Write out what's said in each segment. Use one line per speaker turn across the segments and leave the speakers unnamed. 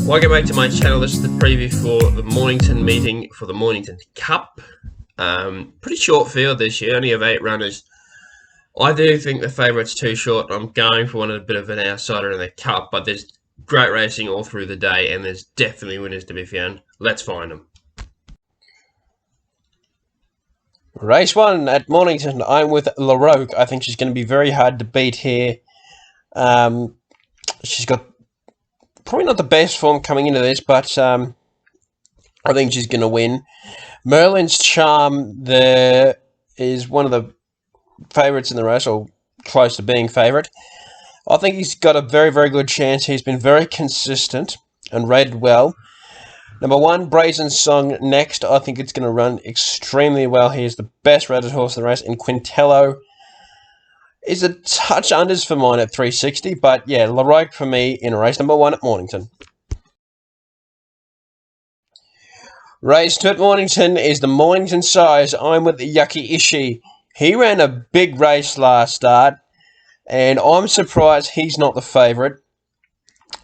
Welcome back to my channel. This is the preview for the Mornington meeting for the Mornington Cup. Pretty short field this year, only have 8 runners. I do think the favourite's too short. I'm going for one a bit of an outsider in the Cup, but there's great racing all through the day and there's definitely winners to be found. Let's find them.
Race 1 at Mornington. I'm with Rocque. I think she's going to be very hard to beat here. She's got probably not the best form coming into this, but I think she's going to win. Merlin's Charm there is one of the favourites in the race, or close to being favourite. I think he's got a very, very good chance. He's been very consistent and rated well. Number 1, Brazen Song next. I think it's going to run extremely well. He is the best rated horse in the race. And Quintello is a touch unders for mine at 360. But yeah, Rocque for me in race number 1 at Mornington. Race 2 at Mornington is the Mornington size. I'm with the Yucky Ishi. He ran a big race last start. And I'm surprised he's not the favourite,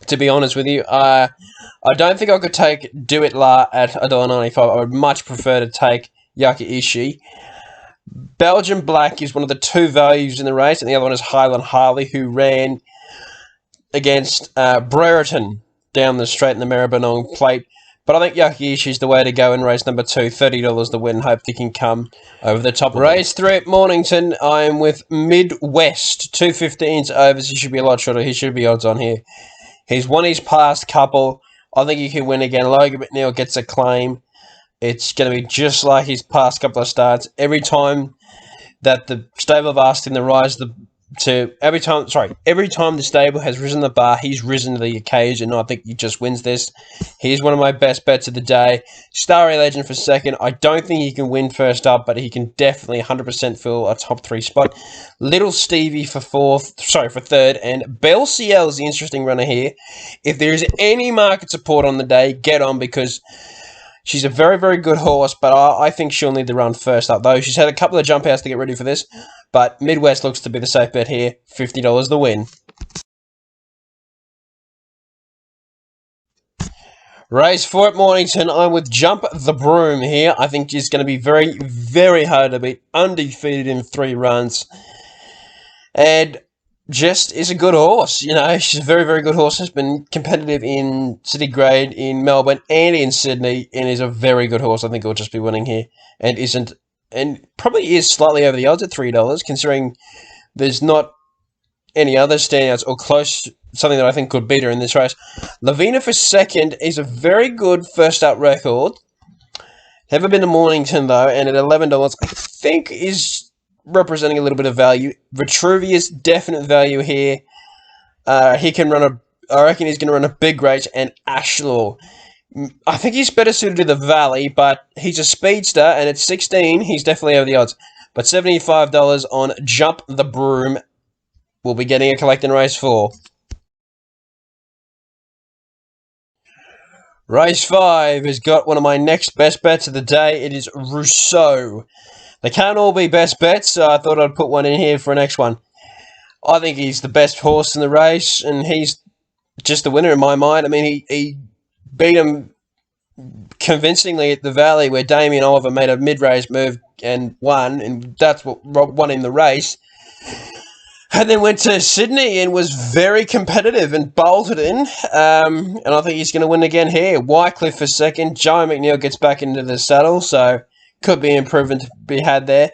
to be honest with you. I don't think I could take Do It La at $1.95. I would much prefer to take Yucky Ishi. Belgian Black is one of the 2 values in the race, and the other one is Highland Harley, who ran against Brereton down the straight in the Maribyrnong plate. But I think Yucky Ishi is the way to go in race number 2. $30 to win. Hope he can come over the top. Race 3 at Mornington. I'm with Midwest. 215s overs. He should be a lot shorter. He should be odds on here. He's won his past couple. I think he can win again. Logan McNeil gets a claim. It's going to be just like his past couple of starts. Every time that the stable have asked him to rise every time the stable has risen the bar, he's risen to the occasion. I think he just wins this. He's one of my best bets of the day. Starry Legend for second. I don't think he can win first up, but he can definitely 100% fill a top 3 spot. Little Stevie for third, and Bellsielle is the interesting runner here. If there is any market support on the day, get on, because she's a very, very good horse, but I think she'll need to run first up, though. She's had a couple of jump outs to get ready for this, but Midwest looks to be the safe bet here. $50 the win. Race 4 at Mornington. I'm with Jump the Broom here. I think she's going to be very, very hard to beat. Undefeated in 3 runs. And just is a good horse. You know, she's a very, very good horse. Has been competitive in City Grade, in Melbourne, and in Sydney, and is a very good horse. I think he'll just be winning here, and probably is slightly over the odds at $3, considering there's not any other standouts or close, something that I think could beat her in this race. Lavina for second is a very good first up record. Never been to Mornington, though, and at $11, I think is representing a little bit of value. Vitruvius, definite value here. He can run I reckon he's going to run a big race, and Ashlaw. I think he's better suited to the Valley, but he's a speedster, and at 16, he's definitely over the odds. But $75 on Jump the Broom. We'll be getting a collect in race 4. Race 5 has got one of my next best bets of the day. It is Rousseau. They can't all be best bets, so I thought I'd put one in here for a next one. I think he's the best horse in the race, and he's just the winner in my mind. I mean, he beat him convincingly at the Valley, where Damien Oliver made a mid-race move and won, and that's what won him the race. And then went to Sydney and was very competitive and bolted in. And I think he's going to win again here. Wycliffe for second. Joey McNeil gets back into the saddle, so could be improvement to be had there.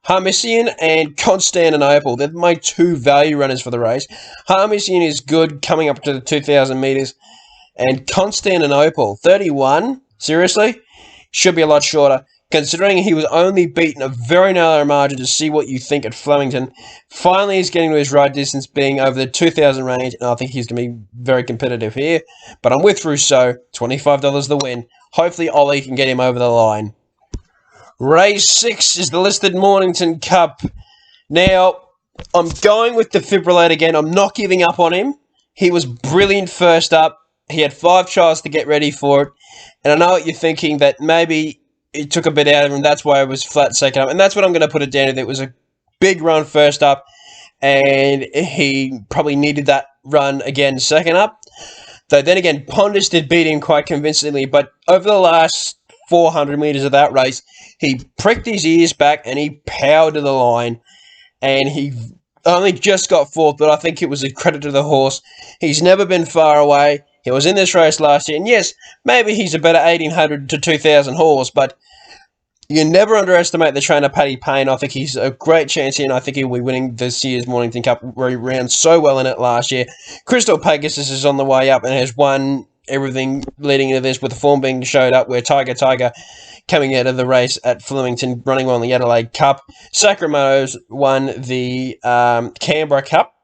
Harmisian and Constantinople. They're my 2 value runners for the race. Harmisian is good coming up to the 2,000 metres. And Constantinople, 31. Seriously? Should be a lot shorter. Considering he was only beaten a very narrow margin to see what you think at Flemington. Finally, he's getting to his right distance, being over the 2,000 range, and I think he's going to be very competitive here. But I'm with Rousseau, $25 the win. Hopefully, Ollie can get him over the line. Race 6 is the listed Mornington Cup. Now, I'm going with Defibrillate again. I'm not giving up on him. He was brilliant first up. He had 5 trials to get ready for it. And I know what you're thinking, that maybe it took a bit out of him. That's why it was flat second up. And that's what I'm going to put it down to. It was a big run first up, and he probably needed that run again second up. Though then again, Pondus did beat him quite convincingly, but over the last 400 metres of that race, he pricked his ears back and he powered to the line, and he only just got fourth, but I think it was a credit to the horse. He's never been far away. He was in this race last year, and yes, maybe he's a better 1800 to 2000 horse, but you never underestimate the trainer Paddy Payne. I think he's a great chance here, and I think he'll be winning this year's Mornington Cup, where he ran so well in it last year. Crystal Pegasus is on the way up and has won everything leading into this, with the form being showed up, where Tiger coming out of the race at Flemington, running well in the Adelaide Cup. Sacramento's won the Canberra Cup,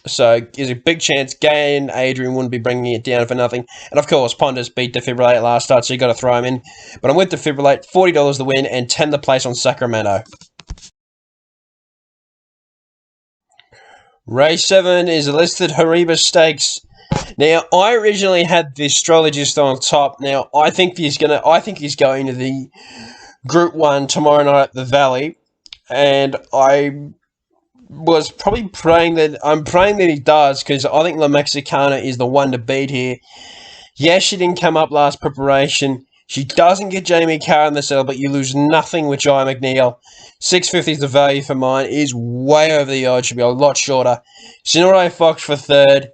so there's a big chance Gay and Adrian wouldn't be bringing it down for nothing. And of course, Pondus beat Defibrillate last start, so you got to throw him in. But I'm with Defibrillate, $40 the win, and 10 the place on Sacramento. Race 7 is the listed Hariba Stakes. Now, I originally had the Astrologist on top. Now, I think he's going to the Group 1 tomorrow night at the Valley, and I was probably praying that he does, because I think La Mexicana is the one to beat here. Yes, she didn't come up last preparation. She doesn't get Jamie Carr in the saddle, but you lose nothing with Jai McNeil. 650 is the value for mine. It is way over the odds. Should be a lot shorter. Signore Fox for third.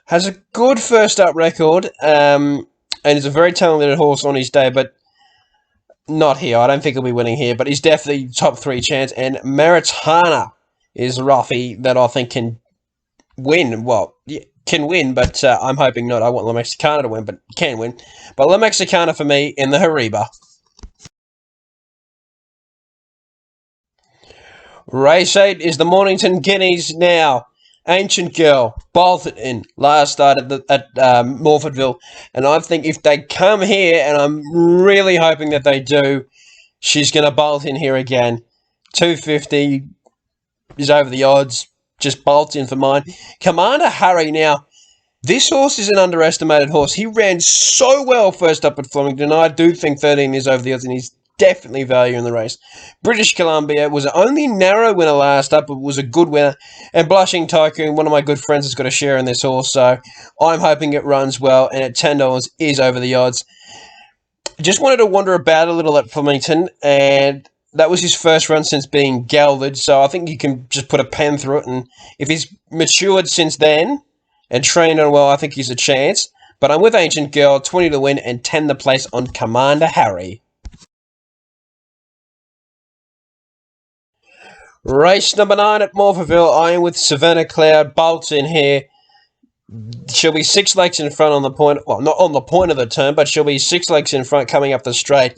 Has a good first up record, and is a very talented horse on his day, but not here. I don't think he'll be winning here, but he's definitely top 3 chance. And Maritana is Rocque that I think can win. Well, can win, but I'm hoping not. I want La Mexicana to win, but can win. But La Mexicana for me in the Hariba. Race 8 is the Mornington Guineas now. Ancient Girl, bolted in last start at Morfordville, and I think if they come here, and I'm really hoping that they do, she's going to bolt in here again. 250 is over the odds, just bolts in for mine. Commander Harry, now, this horse is an underestimated horse. He ran so well first up at Flemington. I do think 13 is over the odds, and he's definitely value in the race. British Columbia was only narrow winner last up, but was a good winner. And Blushing Tycoon, one of my good friends, has got a share in this horse, so I'm hoping it runs well, and at $10 is over the odds. Just wanted to wander about a little at Flemington, and that was his first run since being gelded, so I think you can just put a pen through it, and if he's matured since then and trained on well, I think he's a chance. But I'm with Ancient Girl, 20 to win, and 10 the place on Commander Harry. Race number 9 at Morphettville. I am with Savannah Cloud. Bolts in here. She'll be 6 legs in front on the point. Well, not on the point of the turn, but she'll be 6 legs in front coming up the straight.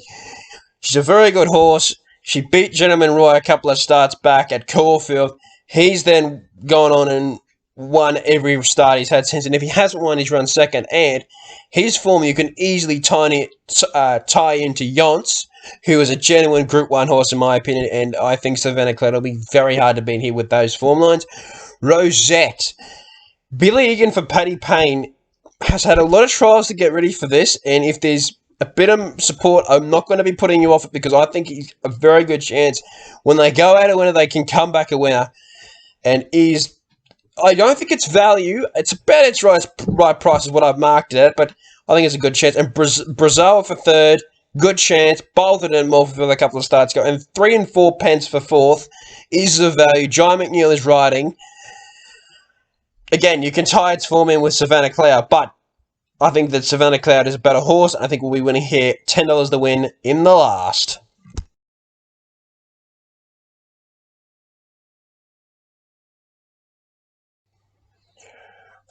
She's a very good horse. She beat Gentleman Roy a couple of starts back at Caulfield. He's then gone on and won every start he's had since. And if he hasn't won, he's run second. And his form you can easily tie into Yonce, who is a genuine Group 1 horse in my opinion, and I think Savannah Cloud will be very hard to beat here with those form lines. Rosettee. Billy Egan for Paddy Payne has had a lot of trials to get ready for this, and if there's a bit of support, I'm not going to be putting you off it, because I think he's a very good chance. When they go out a winner, they can come back a winner, and I don't think it's value. It's about its right price is what I've marked it at, but I think it's a good chance. And Brazil for third. Good chance. Bolted in Morphettville a couple of starts ago. And 3.4 for fourth is the value. Jai McNeil is riding. Again, you can tie its form in with Savannah Cloud, but I think that Savannah Cloud is a better horse. I think we'll be winning here. $10 the win in the last.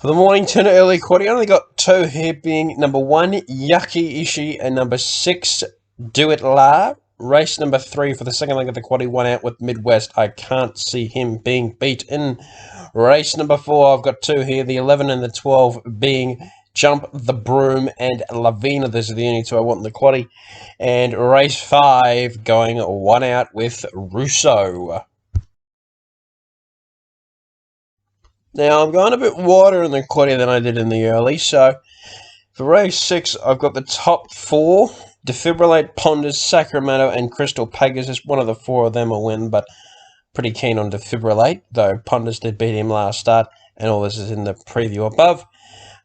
For the Mornington early quarter, I only got 2 here, being number 1, Yucky Ishi, and number 6, Do It La. Race number 3 for the second leg of the quaddy, 1 out with Midwest. I can't see him being beat in. Race number 4, I've got 2 here, the 11 and the 12 being Jump the Broom and Lavina. Those are the only 2 I want in the quaddy. And race 5 going 1 out with Russo. Now, I'm going a bit wider in the quaddy than I did in the early, so for race 6, I've got the top 4, Defibrillate, Pondus, Sacramento, and Crystal Pegasus. One of the 4 of them will win, but pretty keen on Defibrillate, though Pondus did beat him last start, and all this is in the preview above.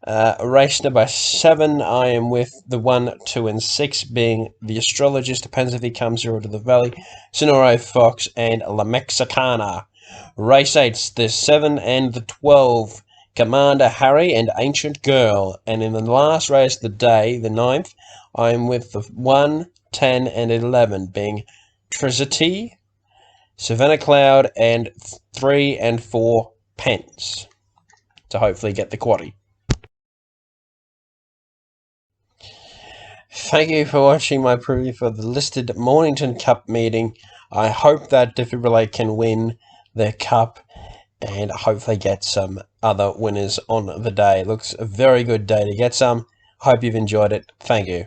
Race number 7, I am with the 1, 2, and 6 being the Astrologist, depends if he comes here to the Valley, Signore, Fox, and La Mexicana. Race 8, the 7 and the 12, Commander Harry and Ancient Girl. And in the last race of the day, the 9th, I am with the 1, 10, and 11 being Rosettee, Savannah Cloud, and 3andfourpence to hopefully get the quaddie. Thank you for watching my preview for the listed Mornington Cup meeting. I hope that Defibrillate can win their cup and hopefully get some other winners on the day. Looks a very good day to get some. Hope you've enjoyed it. Thank you.